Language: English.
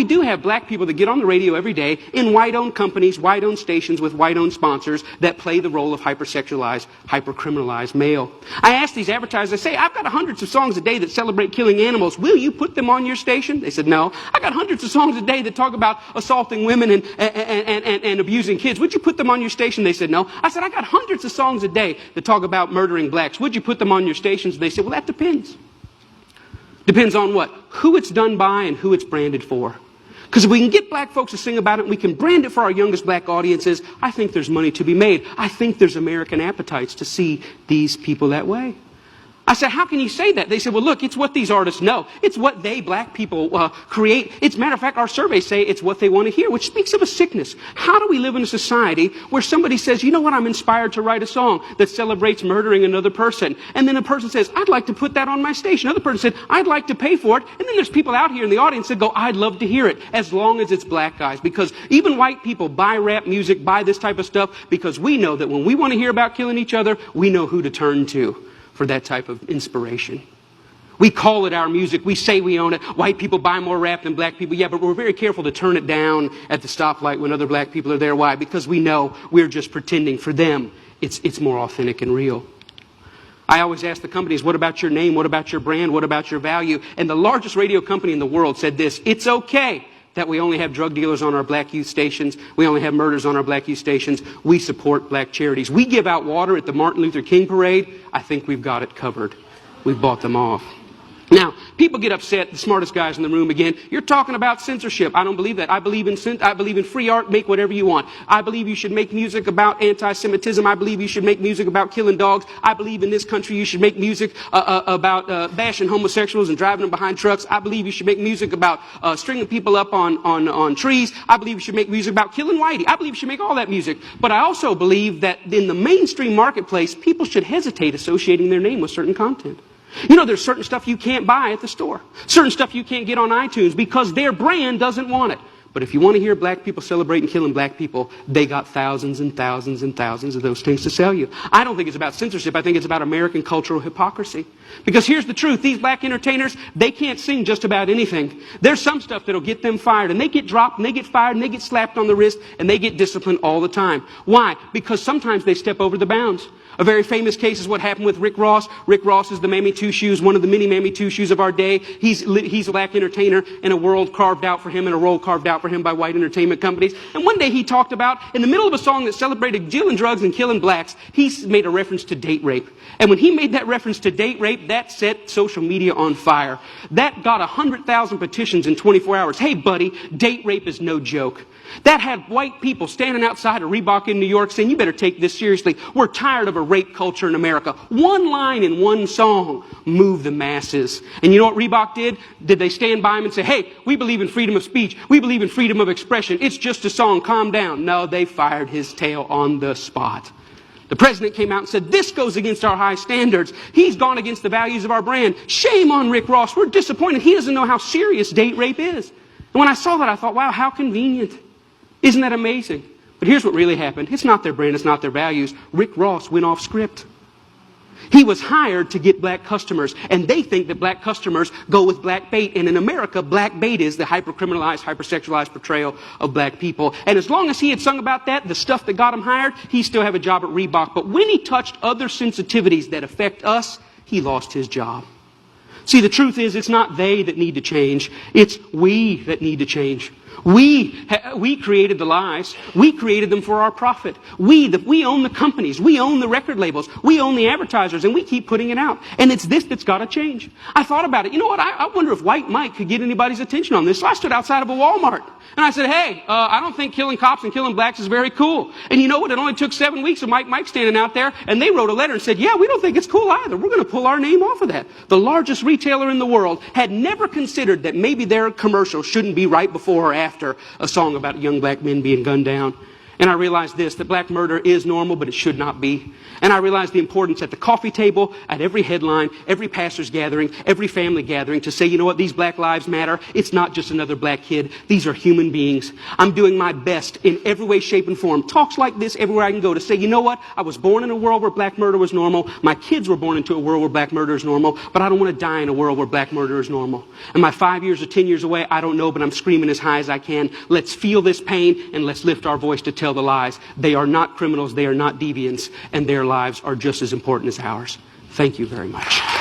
we do have black people that get on the radio every day in white-owned companies, white-owned stations with white-owned sponsors that play the role of hypersexualized, hypercriminalized male. I ask these advertisers, I say, I've got hundreds of songs a day that celebrate killing animals. Will you put them on your station? They said, no. I got hundreds of songs a day that talk about assaulting women and abusing kids. Would you put them on your station? They said, no. I said, I got hundreds of songs a day that talk about murdering blacks. Would you put them on your stations? They said, well, that depends. Depends on what? Who it's done by and who it's branded for. Because if we can get black folks to sing about it and we can brand it for our youngest black audiences, I think there's money to be made. I think there's American appetites to see these people that way. I said, how can you say that? They said, well, look, it's what these artists know. It's what they, black people, create. It's, matter of fact, our surveys say it's what they want to hear, which speaks of a sickness. How do we live in a society where somebody says, you know what, I'm inspired to write a song that celebrates murdering another person. And then a person says, I'd like to put that on my station. Another person said, I'd like to pay for it. And then there's people out here in the audience that go, I'd love to hear it, as long as it's black guys. Because even white people buy rap music, buy this type of stuff, because we know that when we want to hear about killing each other, we know who to turn to for that type of inspiration. We call it our music. We say we own it. White people buy more rap than black people. Yeah, but we're very careful to turn it down at the stoplight when other black people are there. Why? Because we know we're just pretending. For them, it's more authentic and real. I always ask the companies, what about your name? What about your brand? What about your value? And the largest radio company in the world said this: it's okay that we only have drug dealers on our black youth stations. We only have murders on our black youth stations. We support black charities. We give out water at the Martin Luther King parade. I think we've got it covered. We've bought them off. Now, people get upset, the smartest guys in the room again. You're talking about censorship. I don't believe that. I believe in free art. Make whatever you want. I believe you should make music about anti-Semitism. I believe you should make music about killing dogs. I believe in this country you should make music about bashing homosexuals and driving them behind trucks. I believe you should make music about stringing people up on trees. I believe you should make music about killing whitey. I believe you should make all that music. But I also believe that in the mainstream marketplace, people should hesitate associating their name with certain content. You know, there's certain stuff you can't buy at the store. Certain stuff you can't get on iTunes because their brand doesn't want it. But if you want to hear black people celebrating killing black people, they got thousands and thousands and thousands of those things to sell you. I don't think it's about censorship. I think it's about American cultural hypocrisy. Because here's the truth. These black entertainers, they can't sing just about anything. There's some stuff that'll get them fired. And they get dropped, and they get fired, and they get slapped on the wrist, and they get disciplined all the time. Why? Because sometimes they step over the bounds. A very famous case is what happened with Rick Ross. Rick Ross is the Mammy Two Shoes, one of the many Mammy Two Shoes of our day. He's a black entertainer in a world carved out for him and a role carved out for him by white entertainment companies. And one day he talked about, in the middle of a song that celebrated dealing drugs and killing blacks, he made a reference to date rape. And when he made that reference to date rape, that set social media on fire. That got 100,000 petitions in 24 hours. Hey, buddy, date rape is no joke. That had white people standing outside of Reebok in New York saying, you better take this seriously. We're tired of a rape culture in America. One line in one song moved the masses. And you know what Reebok did? Did they stand by him and say, hey, we believe in freedom of speech. We believe in freedom of expression. It's just a song. Calm down. No, they fired his tail on the spot. The president came out and said, this goes against our high standards. He's gone against the values of our brand. Shame on Rick Ross. We're disappointed. He doesn't know how serious date rape is. And when I saw that, I thought, wow, how convenient. Isn't that amazing? But here's what really happened. It's not their brand, it's not their values. Rick Ross went off script. He was hired to get black customers, and they think that black customers go with black bait. And in America, black bait is the hypercriminalized, hypersexualized portrayal of black people. And as long as he had sung about that, the stuff that got him hired, he still have a job at Reebok. But when he touched other sensitivities that affect us, he lost his job. See, the truth is, it's not they that need to change. It's we that need to change. We created the lies. We created them for our profit. We own the companies. We own the record labels. We own the advertisers, and we keep putting it out. And it's this that's got to change. I thought about it. You know what? I wonder if White Mike could get anybody's attention on this. So I stood outside of a Walmart, and I said, hey, I don't think killing cops and killing blacks is very cool. And you know what? It only took 7 weeks of Mike standing out there, and they wrote a letter and said, yeah, we don't think it's cool either. We're going to pull our name off of that. The largest retailer in the world had never considered that maybe their commercial shouldn't be right before or after a song about young black men being gunned down. And I realized this, that black murder is normal, but it should not be. And I realized the importance at the coffee table, at every headline, every pastor's gathering, every family gathering to say, you know what, these black lives matter. It's not just another black kid. These are human beings. I'm doing my best in every way, shape, and form. Talks like this everywhere I can go to say, you know what, I was born in a world where black murder was normal. My kids were born into a world where black murder is normal, but I don't want to die in a world where black murder is normal. Am I 5 years or 10 years away? I don't know, but I'm screaming as high as I can. Let's feel this pain and let's lift our voice to tell the lies. They are not criminals, they are not deviants, and their lives are just as important as ours. Thank you very much.